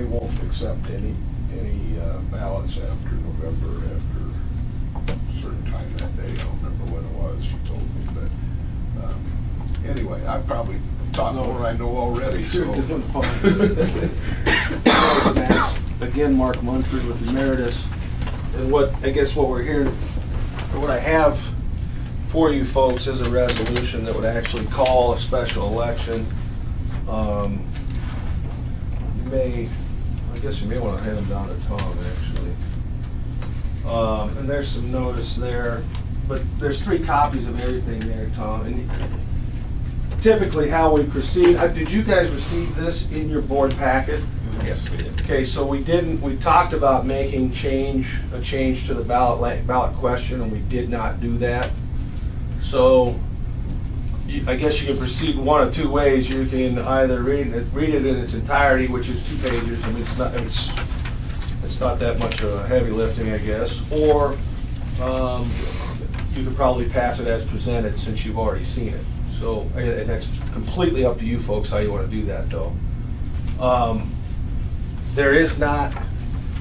they won't accept any ballots after November, after a certain time that day. I don't remember when it was, she told me, but anyway, I probably talked more than I know already. You're so. doing fine. That's, again, Mark Munford with Emeritus. And what, I guess what we're hearing, or what I have for you folks is a resolution that would actually call a special election. You may, I guess you may want to hand them down to Tom, actually. And there's some notice there, but there's 3 copies of everything there, Tom. And typically how we proceed, did you guys receive this in your board packet? Yes, we did. Okay, so we talked about making a change to the ballot question, and we did not do that. So I guess you can proceed one of 2 ways. You can either read it in its entirety, which is 2 pages. I mean, it's not that much of a heavy lifting, I guess. Or you could probably pass it as presented since you've already seen it. So that's completely up to you folks how you want to do that, though. There is not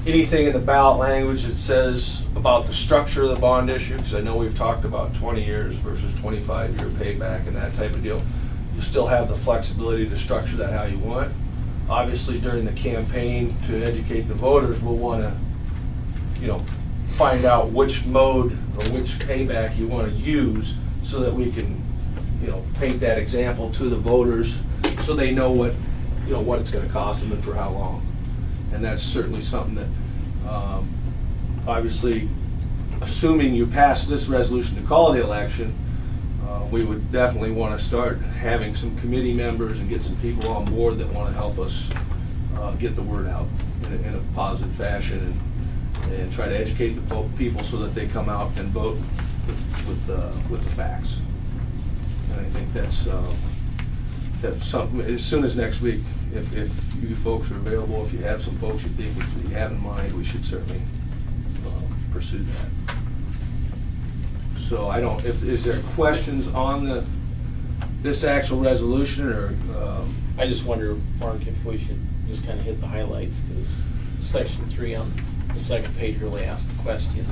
anything in the ballot language that says about the structure of the bond issue, because I know we've talked about 20 years versus 25-year payback and that type of deal. You still have the flexibility to structure that how you want. Obviously, during the campaign to educate the voters, we'll want to, find out which mode or which payback you want to use so that we can, paint that example to the voters so they know what it's going to cost them and for how long. And that's certainly something that, obviously, assuming you pass this resolution to call the election, we would definitely want to start having some committee members and get some people on board that want to help us get the word out in a positive fashion and try to educate the people so that they come out and vote with the facts. And I think that's something, as soon as next week, if you folks are available, if you have some folks you think that you have in mind, we should certainly pursue that. So I don't, is there questions on this actual resolution, or? I just wonder, Mark, if we should just kind of hit the highlights, because Section 3 on the second page really asks the question.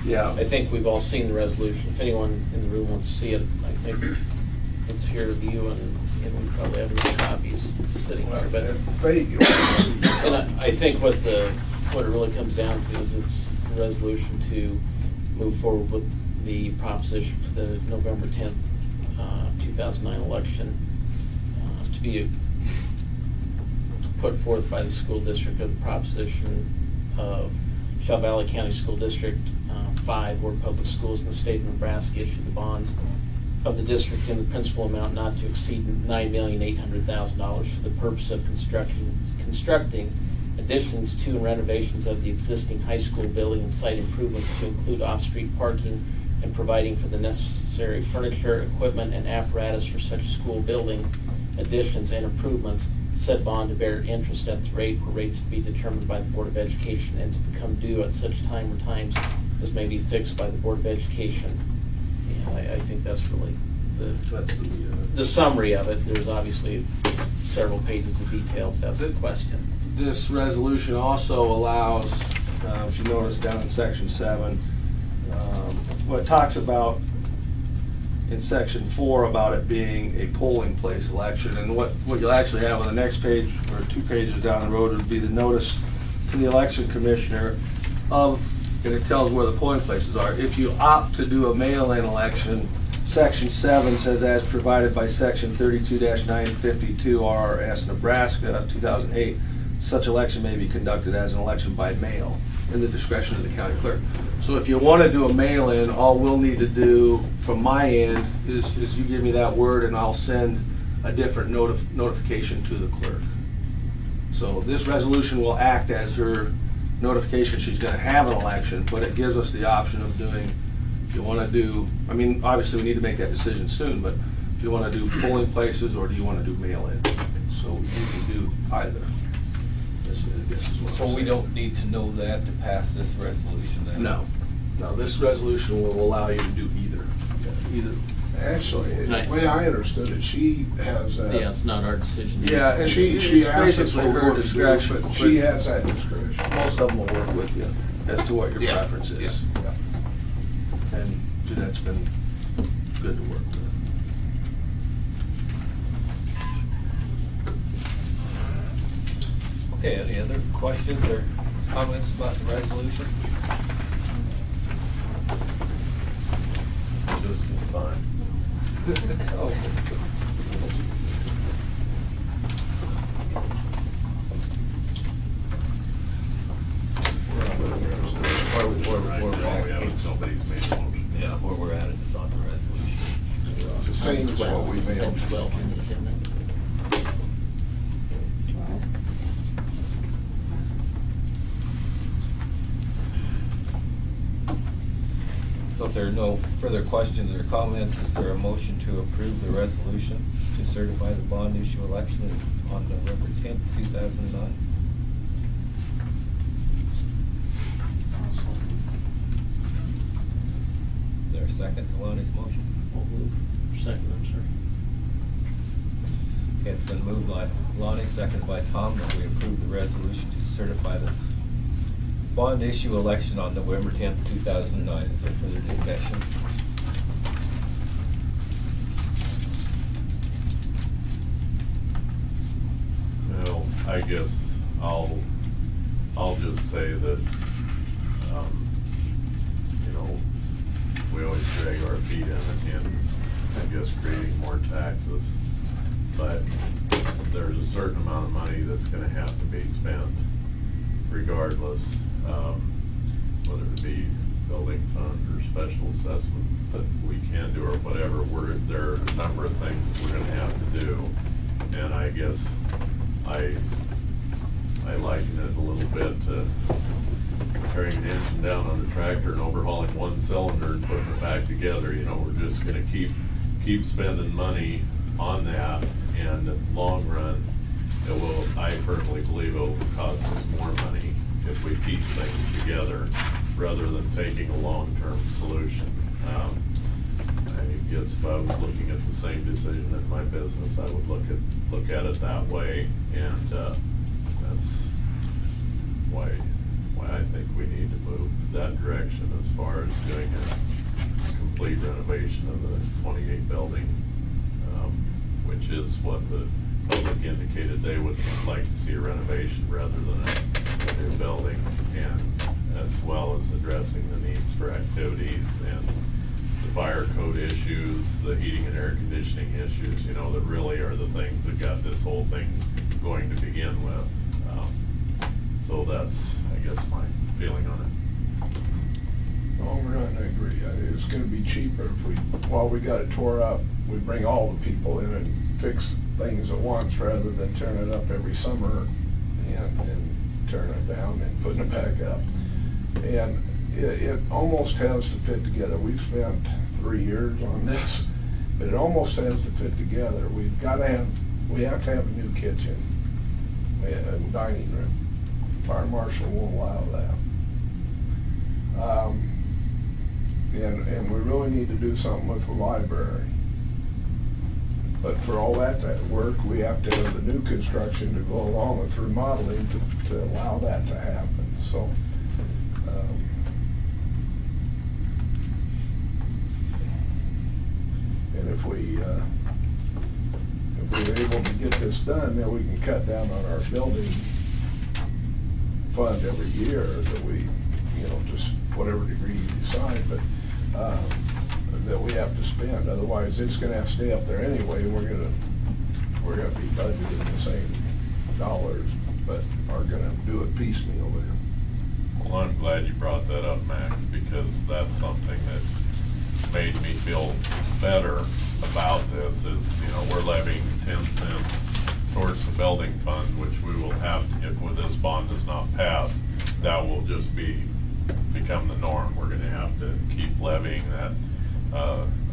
Yeah. I think we've all seen the resolution. If anyone in the room wants to see it, I think it's here to view, and we probably have enough copies sitting here. But and I think what it really comes down to is it's the resolution to move forward with the proposition for the November 10th, 2009 election to be put forth by the school district of the proposition of Shell Valley County School District 5, where public schools in the state of Nebraska issue the bonds of the district in the principal amount not to exceed $9,800,000 for the purpose of constructing additions to and renovations of the existing high school building and site improvements to include off-street parking and providing for the necessary furniture, equipment, and apparatus for such school building additions and improvements. Said bond to bear interest at the rate or rates to be determined by the Board of Education and to become due at such time or times as may be fixed by the Board of Education. And I think that's really the summary of it. There's obviously several pages of detail, if that's the question. This resolution also allows, if you notice down in Section 7, what it talks about in Section 4 about it being a polling place election, and what you'll actually have on the next page, or 2 pages down the road, would be the notice to the election commissioner and it tells where the polling places are. If you opt to do a mail-in election, Section 7 says, as provided by Section 32-952 RRS Nebraska 2008, such election may be conducted as an election by mail in the discretion of the county clerk. So if you want to do a mail-in, all we'll need to do from my end is you give me that word and I'll send a different notification to the clerk. So this resolution will act as her notification she's going to have an election, but it gives us the option of doing, if you want to do, I mean, obviously we need to make that decision soon, but if you want to do polling places or do you want to do mail-in? So you can do either. So we don't need to know that to pass this resolution then? No. No, this resolution will allow you to do either Actually, Right. the way I understood it, she has that. Yeah, it's not our decision. Yeah, and She it's asks us basically what we her want to do, discretion, but she but has that discretion. most of them will work with you as to what your Yeah, preference is. yeah. And Jeanette's been good to work with. Okay, any other questions or comments about the resolution? Just fine. Oh, Right now, nobody's made a motion. Yeah, where we're at is on the resolution. It's the same as what we mailed. 12 on the agenda. So if there are no further questions or comments, is there a motion to approve the resolution to certify the bond issue election on November 10th, 2009? Is there a second to Lonnie's motion? We'll move. Second, I'm sorry. Okay, it's been moved by Lonnie, seconded by Tom, that we approve the resolution to certify the bond issue election on November 10th, 2009. Is there further discussion? Well, I guess I'll just say that, you know, we always drag our feet in, I guess, creating more taxes. But there's a certain amount of money that's gonna have to be spent regardless, whether it be building fund or special assessment that we can do or whatever. There are a number of things that we're gonna have to do. And I guess I liken it a little bit to carrying an engine down on a tractor and overhauling one cylinder and putting it back together. You know, we're just gonna keep spending money on that, and in the long run, it will, I firmly believe it will cost us more money if we piece things together rather than taking a long-term solution. I guess if I was looking at the same decision in my business, I would look at it that way, and that's why I think we need to move that direction as far as doing a complete renovation of the 28 building, which is what the public indicated they would like to see a renovation rather than a new building, and as well as addressing the needs for activities and the fire code issues, the heating and air conditioning issues, you know, that really are the things that got this whole thing going to begin with. So that's, I guess, my feeling on it. Long run, I agree. It's gonna be cheaper if while we got it tore up, we bring all the people in and fix things at once rather than tearing it up every summer and tearing it down and putting it back up. And it almost has to fit together. We've spent 3 years on this, but it almost has to fit together. We have to have a new kitchen and dining room. Fire marshal won't allow that. And we really need to do something with the library. But for all that to work, we have to have the new construction to go along with remodeling to allow that to happen. So, and if we're able to get this done, then we can cut down on our building fund every year that we, you know, just whatever degree you decide, but that we have to spend. Otherwise, it's gonna have to stay up there anyway. We're gonna be budgeting the same dollars, but are gonna do it piecemeal then. Well, I'm glad you brought that up, Max, because that's something that made me feel better about this is, you know, we're levying 10 cents towards the building fund, which we will have, if this bond does not pass, that will just become the norm. We're gonna have to keep levying that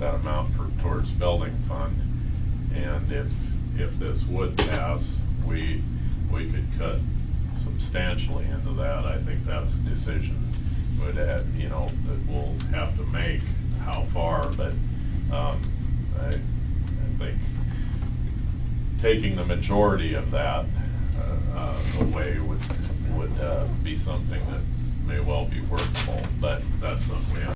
amount towards building fund. And if this would pass, we could cut substantially into that. I think that's a decision that we'll have to make how far, but I think taking the majority of that away would be something that may well be workable, but that's something we have